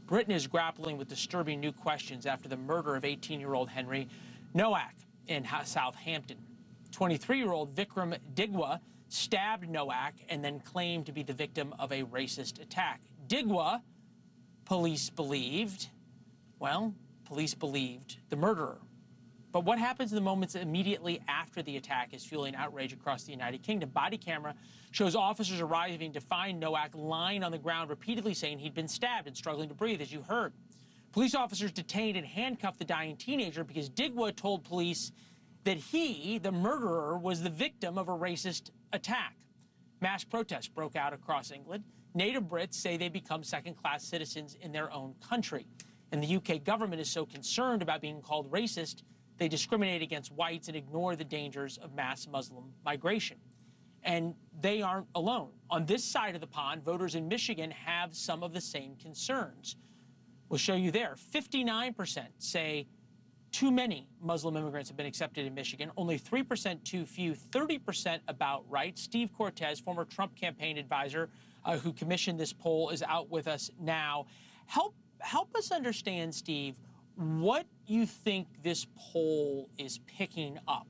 Britain is grappling with disturbing new questions after the murder of 18-year-old Henry Nowak in Southampton. 23-year-old Vikram Digwa stabbed Nowak and then claimed to be the victim of a racist attack. Digwa, police believed the murderer. But what happens in the moments immediately after the attack is fueling outrage across the United Kingdom. Body camera shows officers arriving to find Nowak lying on the ground, repeatedly saying he'd been stabbed and struggling to breathe, as you heard. Police officers detained and handcuffed the dying teenager because Digwa told police that he, the murderer, was the victim of a racist attack. Mass protests broke out across England. Native Brits say they become second-class citizens in their own country. And the UK government is so concerned about being called racist, they discriminate against whites and ignore the dangers of mass Muslim migration. And they aren't alone. On this side of the pond, voters in Michigan have some of the same concerns. We'll show you there. 59% say too many Muslim immigrants have been accepted in Michigan, only 3% too few, 30% about right. Steve Cortes, former Trump campaign advisor who commissioned this poll, is out with us now. Help us understand, Steve, what you think this poll is picking up.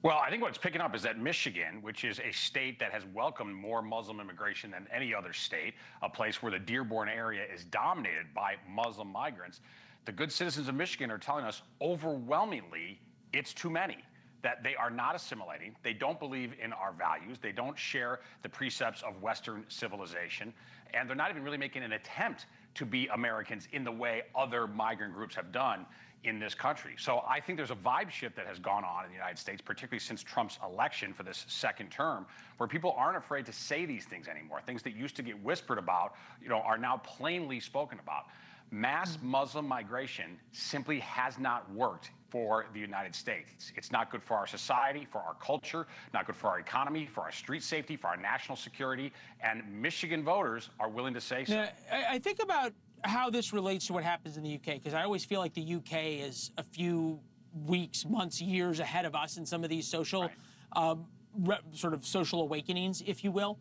Well, I think what's picking up is that Michigan, which is a state that has welcomed more Muslim immigration than any other state, a place where the Dearborn area is dominated by Muslim migrants, the good citizens of Michigan are telling us overwhelmingly it's too many, that they are not assimilating, they don't believe in our values, they don't share the precepts of Western civilization, and they're not even really making an attempt to be Americans in the way other migrant groups have done in this country. So I think there's a vibe shift that has gone on in the United States, particularly since Trump's election for this second term, where people aren't afraid to say these things anymore. Things that used to get whispered about, are now plainly spoken about. Mass Muslim migration simply has not worked for the United States. It's not good for our society, for our culture, not good for our economy, for our street safety, for our national security, and Michigan voters are willing to say so. Now, I think about how this relates to what happens in the UK, because I always feel like the UK is a few weeks, months, years ahead of us in some of these social, sort of social awakenings, if you will.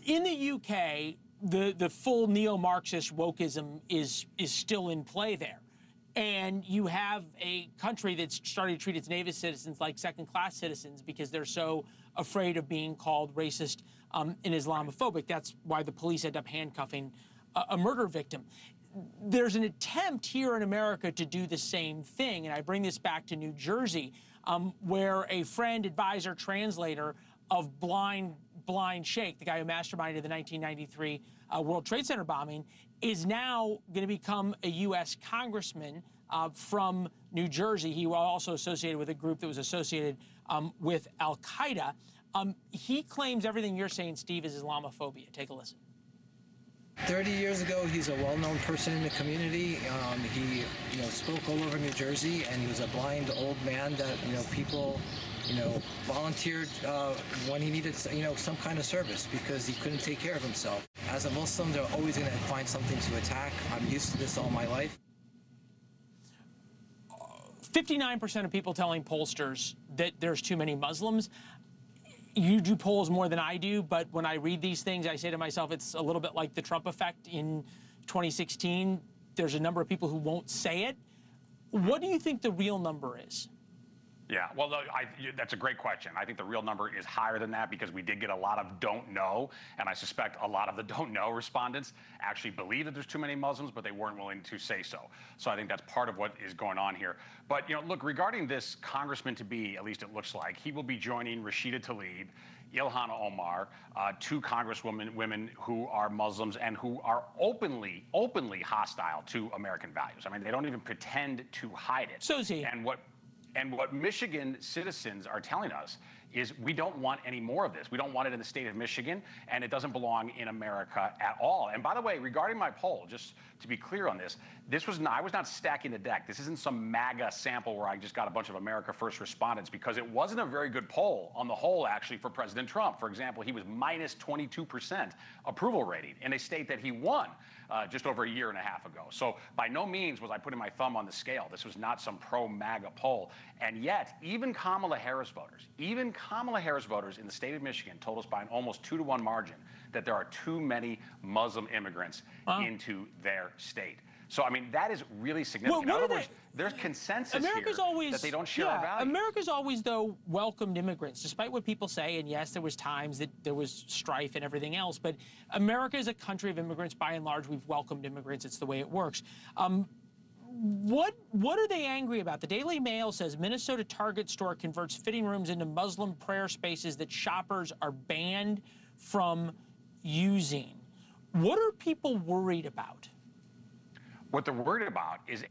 In the UK, the full neo-Marxist wokeism is still in play there. And you have a country that's starting to treat its native citizens like second-class citizens because they're so afraid of being called racist and Islamophobic. That's why the police end up handcuffing a murder victim. There's an attempt here in America to do the same thing, and I bring this back to New Jersey, where a friend, advisor, translator of Blind Sheikh, the guy who masterminded the 1993 World Trade Center bombing, is now going to become a U.S. congressman from New Jersey. He was also associated with a group that was associated with Al-Qaeda. He claims everything you're saying, Steve, is Islamophobia. Take a listen. 30 years ago, he's a well-known person in the community. He, spoke all over New Jersey, and he was a blind old man that, people, volunteered when he needed, some kind of service because he couldn't take care of himself. As a Muslim, they're always going to find something to attack. I'm used to this all my life. 59% of people telling pollsters that there's too many Muslims. You do polls more than I do, but when I read these things, I say to myself, it's a little bit like the Trump effect in 2016. There's a number of people who won't say it. What do you think the real number is? Yeah, well, that's a great question. I think the real number is higher than that because we did get a lot of don't know, and I suspect a lot of the don't know respondents actually believe that there's too many Muslims, but they weren't willing to say so. So I think that's part of what is going on here. But, look, regarding this congressman-to-be, at least it looks like, he will be joining Rashida Tlaib, Ilhan Omar, two congresswomen who are Muslims and who are openly hostile to American values. I mean, they don't even pretend to hide it. So is he. And what Michigan citizens are telling us is we don't want any more of this. We don't want it in the state of Michigan, and it doesn't belong in America at all. And by the way, regarding my poll, just to be clear on this, I was not stacking the deck. This isn't some MAGA sample where I just got a bunch of America First respondents, because it wasn't a very good poll on the whole, actually, for President Trump. For example, he was minus 22% approval rating in a state that he won just over a year and a half ago. So by no means was I putting my thumb on the scale. This was not some pro-MAGA poll. And yet, even Kamala Harris voters in the state of Michigan told us by an almost 2-to-1 margin that there are too many Muslim immigrants into their state. So, I mean, that is really significant. Well, in other words, there's consensus America's here always, that they don't share our values. America's always, though, welcomed immigrants, despite what people say. And yes, there was times that there was strife and everything else. But America is a country of immigrants. By and large, we've welcomed immigrants. It's the way it works. What are they angry about? The Daily Mail says Minnesota Target store converts fitting rooms into Muslim prayer spaces that shoppers are banned from using. What are people worried about? What they're worried about is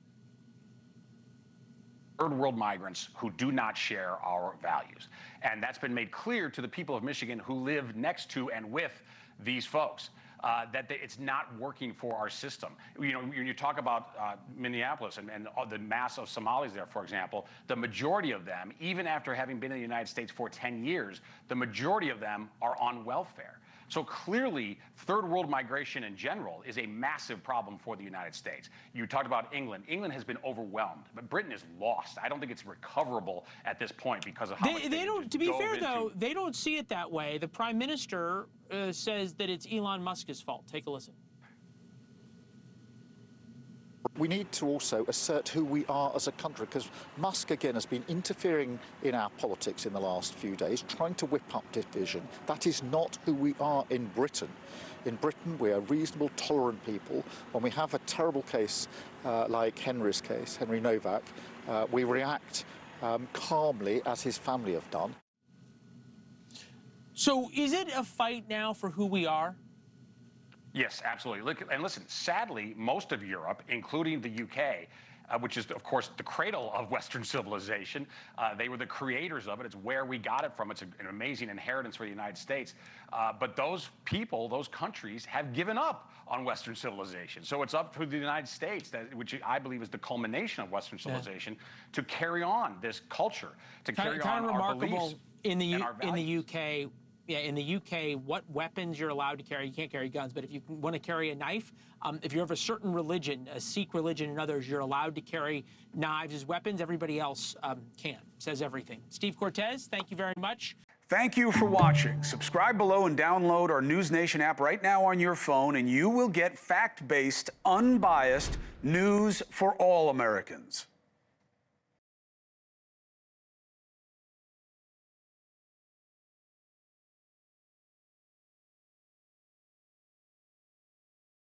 third world migrants who do not share our values. And that's been made clear to the people of Michigan who live next to and with these folks. It's not working for our system. You know, when you talk about Minneapolis and the mass of Somalis there, for example, the majority of them, even after having been in the United States for 10 years, the majority of them are on welfare. So clearly, third world migration in general is a massive problem for the United States. You talked about England. England has been overwhelmed, but Britain is lost. I don't think it's recoverable at this point because of how much they don't. To be fair, though, they don't see it that way. The Prime Minister says that it's Elon Musk's fault. Take a listen. We need to also assert who we are as a country, because Musk, again, has been interfering in our politics in the last few days, trying to whip up division. That is not who we are in Britain. In Britain, we are reasonable, tolerant people. When we have a terrible case like Henry's case, Henry Novak, we react calmly, as his family have done. So is it a fight now for who we are? Yes, absolutely. Look, and listen, sadly, most of Europe, including the UK, which is, of course, the cradle of Western civilization, they were the creators of it. It's where we got it from. It's an amazing inheritance for the United States. But those people, those countries, have given up on Western civilization. So it's up to the United States, which I believe is the culmination of Western civilization, to carry on this culture, to carry on our beliefs and our values. In the UK. Yeah, in the UK, what weapons you're allowed to carry. You can't carry guns, but if you want to carry a knife, if you're of a certain religion, a Sikh religion and others, you're allowed to carry knives as weapons. Everybody else can't. Says everything. Steve Cortes, thank you very much. Thank you for watching. Subscribe below and download our NewsNation app right now on your phone, and you will get fact-based, unbiased news for all Americans.